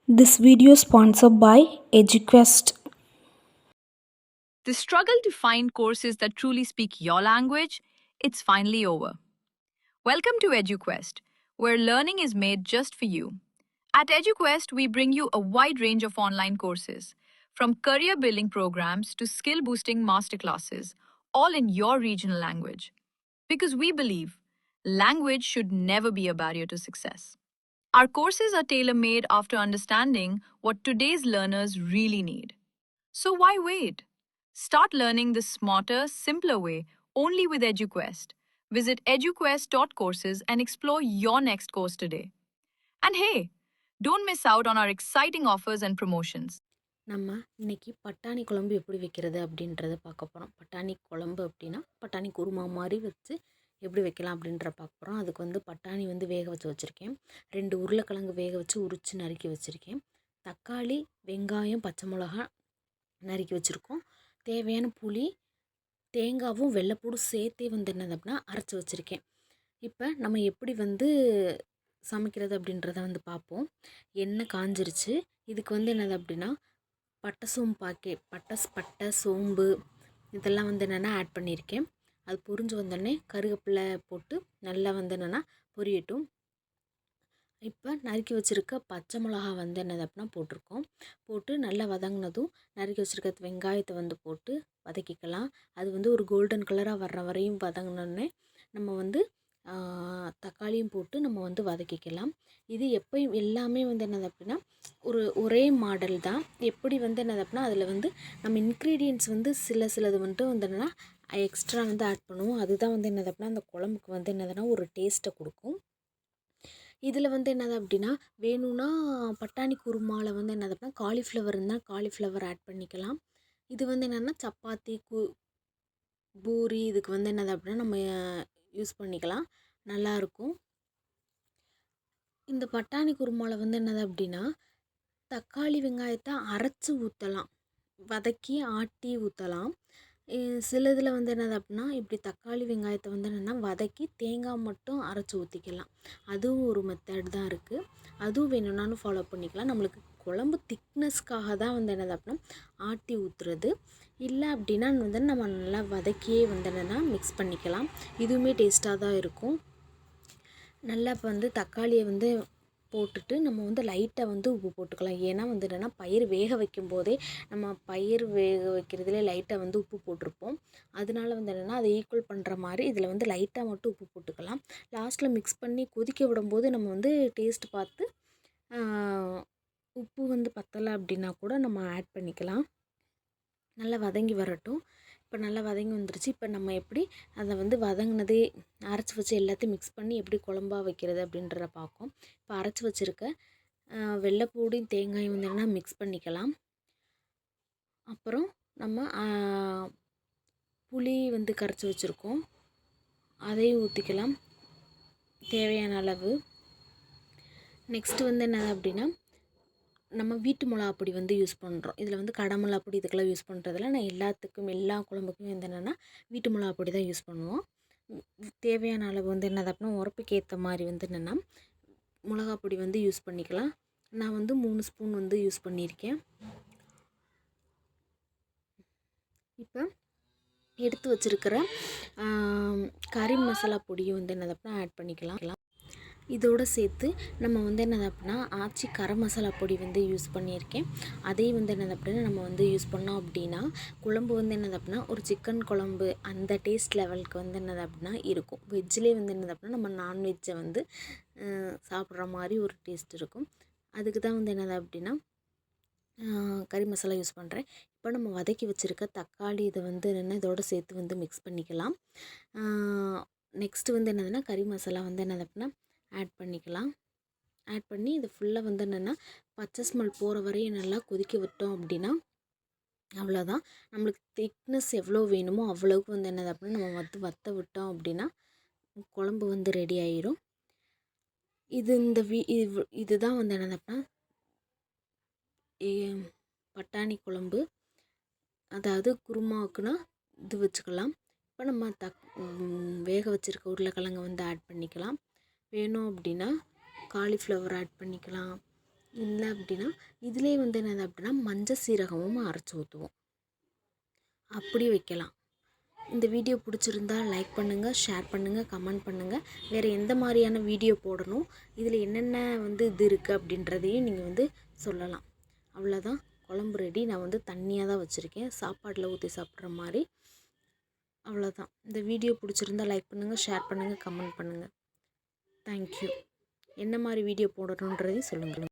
This video is sponsored by EduQuest. The struggle to find courses that truly speak your language, it's finally over. Welcome to EduQuest, where learning is made just for you. At EduQuest, we bring you a wide range of online courses, from career building programs to skill boosting masterclasses, all in your regional language. Because we believe language should never be a barrier to success. Our courses are tailor made after understanding what today's learners really need. So why wait? Start learning the smarter, simpler way only with EduQuest. Visit eduquest.courses and explore your next course today. And hey, don't miss out on our exciting offers and promotions. நம்ம இன்னைக்கு பட்டாணி குழம்பு எப்படி வைக்கிறது அப்படின்றத பார்க்க போகிறோம். பட்டாணி குழம்பு அப்படின்னா பட்டாணி குருமா மாதிரி வச்சு எப்படி வைக்கலாம் அப்படின்ற பார்க்க போகிறோம். அதுக்கு வந்து பட்டாணி வந்து வேக வச்சு வச்சுருக்கேன். 2 உருளைக்கிழங்கு வேக வச்சு உரித்து நறுக்கி வச்சுருக்கேன். தக்காளி, வெங்காயம், பச்சை மிளகா நறுக்கி வச்சுருக்கோம். தேவையான புளி, தேங்காவும் வெள்ளைப்பூடும் சேர்த்தே வந்து என்னது அப்படின்னா அரைச்சி வச்சுருக்கேன். இப்போ நம்ம எப்படி வந்து சமைக்கிறது அப்படின்றத வந்து பார்ப்போம். எண்ணெய் காஞ்சிருச்சு. இதுக்கு வந்து என்னது அப்படின்னா பட்டை சோம்பு பட்டை சோம்பு இதெல்லாம் வந்து என்னென்னா ஆட் பண்ணியிருக்கேன். அது பொரிஞ்சு வந்தோடனே கருவேப்பிலை போட்டு நல்லா வந்து என்னென்னா பொரியட்டும். இப்போ நறுக்கி வச்சுருக்க பச்சை மிளகா வந்து என்னது அப்படின்னா போட்டு நல்லா வதங்கினதும் நறுக்கி வச்சுருக்க வெங்காயத்தை வந்து போட்டு வதக்கிக்கலாம். அது வந்து ஒரு கோல்டன் கலராக வர்ற வரையும் வதங்கினோடனே நம்ம வந்து தக்காளியும் போட்டு நம்ம வந்து வதக்கிக்கலாம். இது எப்பயும் எல்லாமே வந்து என்னது அப்படின்னா ஒரே மாடல் தான். எப்படி வந்து என்னது அப்படின்னா அதில் வந்து நம்ம இன்க்ரீடியன்ட்ஸ் வந்து சிலது வந்துட்டு வந்து என்னென்னா எக்ஸ்ட்ரா வந்து ஆட் பண்ணுவோம். அதுதான் வந்து என்னது அப்படின்னா அந்த குழம்புக்கு வந்து என்னதுன்னா ஒரு டேஸ்ட்டை கொடுக்கும். இதில் வந்து என்னது அப்படின்னா வேணும்னா பட்டாணி குருமாவில் வந்து என்னது அப்படின்னா காலிஃப்ளவர் இருந்தால் காலிஃப்ளவர் ஆட் பண்ணிக்கலாம். இது வந்து என்னென்னா சப்பாத்தி பூரி இதுக்கு வந்து என்னது அப்படின்னா நம்ம யூஸ் பண்ணிக்கலாம், நல்லாயிருக்கும். இந்த பட்டாணி குருமாவில் வந்து என்னது அப்படின்னா தக்காளி வெங்காயத்தை அரைச்சி ஊற்றலாம், வதக்கி ஆட்டி ஊற்றலாம். சிலதில் வந்து என்னது அப்படின்னா இப்படி தக்காளி வெங்காயத்தை வந்து என்னென்னா வதக்கி தேங்காய் மட்டும் அரைச்சி ஊற்றிக்கலாம். அதுவும் ஒரு மெத்தட் தான் இருக்குது. அதுவும் வேணும்னாலும் ஃபாலோ பண்ணிக்கலாம். நம்மளுக்கு குழம்பு திக்னஸ்க்காக தான் வந்து என்னது அப்படின்னா ஆட்டி ஊற்றுறது. இல்லை அப்படின்னா வந்து நம்ம நல்லா வதக்கியே வந்து என்னென்னா மிக்ஸ் பண்ணிக்கலாம். இதுவுமே டேஸ்ட்டாக தான் இருக்கும். நல்லா இப்போ வந்து தக்காளியை வந்து போட்டுட்டு நம்ம வந்து லைட்டாக வந்து உப்பு போட்டுக்கலாம். ஏன்னா வந்து என்னென்னா பயிர் வேக வைக்கும் போதே நம்ம பயிர் வேக வைக்கிறதுலே லைட்டாக வந்து உப்பு போட்டிருப்போம். அதனால வந்து என்னென்னா அதை ஈக்குவல் பண்ணுற மாதிரி இதில் வந்து லைட்டாக மட்டும் உப்பு போட்டுக்கலாம். லாஸ்ட்டில் மிக்ஸ் பண்ணி கொதிக்க விடும்போது நம்ம வந்து டேஸ்ட் பார்த்து உப்பு வந்து பத்தலை அப்படின்னா கூட நம்ம ஆட் பண்ணிக்கலாம். நல்லா வதங்கி வரட்டும். இப்போ நல்லா வதங்கி வந்துருச்சு. இப்போ நம்ம எப்படி அதை வந்து வதங்கினதே அரைச்சி வச்சு எல்லாத்தையும் மிக்ஸ் பண்ணி எப்படி குழம்பா வைக்கிறது அப்படின்றத பார்ப்போம். இப்போ அரைச்சி வச்சுருக்க வெள்ளைப்பூடியும் தேங்காயும் வந்து என்னென்னா மிக்ஸ் பண்ணிக்கலாம். அப்புறம் நம்ம புளி வந்து கரைச்சி வச்சுருக்கோம், அதையும் ஊற்றிக்கலாம் தேவையான அளவு. நெக்ஸ்ட்டு வந்து என்னது அப்படின்னா நம்ம வீட்டு மிளகாப்பொடி வந்து யூஸ் பண்ணுறோம். இதில் வந்து கடை மிளகாப்பொடி இதுக்கெல்லாம் யூஸ் பண்ணுறதில்ல. நான் எல்லா குழம்புக்குமே வந்து என்னென்னா வீட்டு மிளகாப்பொடி தான் யூஸ் பண்ணுவோம். தேவையான அளவு வந்து என்னது அப்படின்னா உரப்புக்கு ஏற்ற மாதிரி வந்து என்னென்னா மிளகாப்பொடி வந்து யூஸ் பண்ணிக்கலாம். நான் வந்து 3 ஸ்பூன் வந்து யூஸ் பண்ணியிருக்கேன். இப்போ எடுத்து வச்சுருக்கிற கறி மசாலா பொடியும் வந்து என்னது அப்படின்னா ஆட் பண்ணிக்கலாம். இதோடு சேர்த்து நம்ம வந்து என்னது அப்படின்னா ஆச்சி கரம் மசாலா பொடி வந்து யூஸ் பண்ணியிருக்கேன். அதையும் வந்து என்னது அப்படின்னா நம்ம வந்து யூஸ் பண்ணோம் அப்படின்னா குழம்பு வந்து என்னது அப்படின்னா ஒரு சிக்கன் குழம்பு அந்த டேஸ்ட் லெவலுக்கு வந்து என்னது அப்படின்னா இருக்கும். வெஜ்ஜிலே வந்து என்னது அப்படின்னா நம்ம நான்வெஜ்ஜை வந்து சாப்பிட்ற மாதிரி ஒரு டேஸ்ட் இருக்கும். அதுக்கு தான் வந்து என்னது அப்படின்னா கறி மசாலா யூஸ் பண்ணுறேன். இப்போ நம்ம வதக்கி வச்சுருக்க தக்காளி இதை வந்து என்னென்னா இதோடு சேர்த்து வந்து மிக்ஸ் பண்ணிக்கலாம். நெக்ஸ்ட்டு வந்து என்னதுன்னா கறி மசாலா வந்து என்னது அப்படின்னா ஆட் பண்ணிக்கலாம். ஆட் பண்ணி இது ஃபுல்லாக வந்து என்னென்னா பச்சை ஸ்மெல் போகிற வரையும் நல்லா கொதிக்க விட்டோம் அப்படின்னா அவ்வளோதான். நம்மளுக்கு திக்னஸ் எவ்வளோ வேணுமோ அவ்வளோவுக்கு வந்து என்னது அப்படின்னா நம்ம வற்ற விட்டோம் அப்படின்னா குழம்பு வந்து ரெடி ஆயிரும். இதுதான் வந்து என்னது அப்படின்னா பட்டாணி குழம்பு, அதாவது குருமாவுக்குன்னா இது வச்சுக்கலாம். இப்போ நம்ம வேக வச்சுருக்க உருளைக்கிழங்கை வந்து ஆட் பண்ணிக்கலாம். வேணும் அப்படின்னா காலிஃப்ளவர் ஆட் பண்ணிக்கலாம். இல்லை அப்படின்னா இதிலே வந்து என்னது அப்படின்னா மஞ்சள் சீரகமும் அரைச்சி ஊற்றுவோம். அப்படி வைக்கலாம். இந்த வீடியோ பிடிச்சிருந்தா லைக் பண்ணுங்கள், ஷேர் பண்ணுங்கள், கமெண்ட் பண்ணுங்கள். வேறு எந்த மாதிரியான வீடியோ போடணும், இதில் என்னென்ன வந்து இது இருக்குது அப்படின்றதையும் நீங்கள் வந்து சொல்லலாம். அவ்வளோதான், குழம்பு ரெடி. நான் வந்து தண்ணியாக தான் வச்சுருக்கேன், சாப்பாட்டில் ஊற்றி சாப்பிட்ற மாதிரி. அவ்வளோதான். இந்த வீடியோ பிடிச்சிருந்தா லைக் பண்ணுங்கள், ஷேர் பண்ணுங்கள், கமெண்ட் பண்ணுங்கள். தேங்க்யூ. என்ன மாதிரி வீடியோ போடணுன்றதையும் சொல்லுங்கள்.